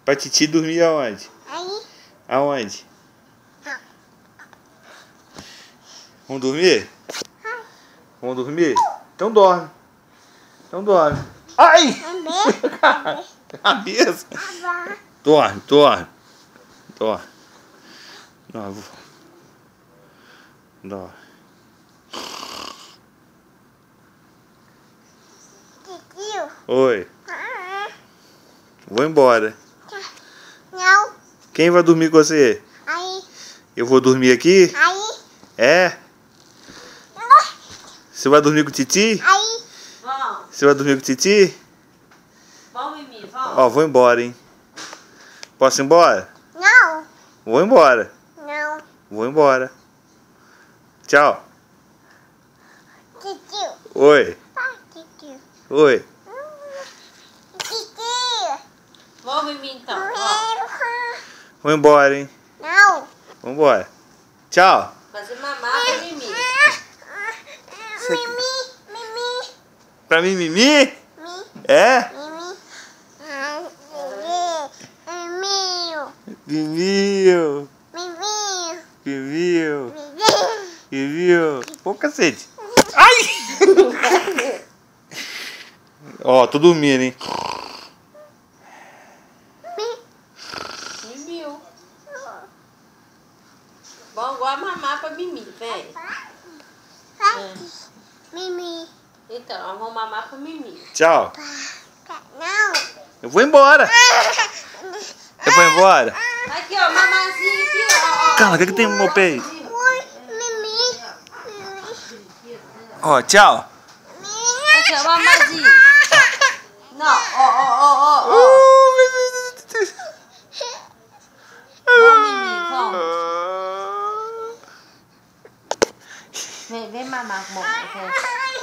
Pra Titi dormir aonde? Aí. Aonde? Vamos dormir? Vamos dormir? Então dorme. Então dorme. Ai! Cabeça. Dorme, dorme. Dorme. Dorme. Dorme. Oi. Vou embora. Não. Quem vai dormir com você? Aí. Eu vou dormir aqui? Aí. É? Você vai dormir com o Titi? Aí. Você vai dormir com o Titi? Vamos, Mimi, vamos. Ó, vou embora, hein? Posso ir embora? Não. Vou embora. Não. Vou embora. Tchau. Titio. Oi. Titio. Oi. Titio. Vamos, Mimi, então. Vamos. Vou embora, hein? Não. Vou embora. Tchau. Fazer mamar pra Mimi. Mimi. Mimi. Pra mim, Mimi? Mi. É? Mimi. Mimi. Mimio. Mimi. Mimio. Mimi. Mimio. Pô, cacete. Ai! Ó, tô dormindo, hein? Mimi. Vamos agora mamar pra Mimi, vem. Mimi. Então, nós vamos mamar pra Mimi. Tchau. Não. Eu vou embora. Eu vou embora. Aqui, ó, mamazinho aqui, ó. Calma, o que tem no meu peito? Oi, Mimi. Ó, tchau. Aqui, ó, mamazinho. Não, ó. Vamos, Mimi, vamos. Vem mamar com a mamãe, vem.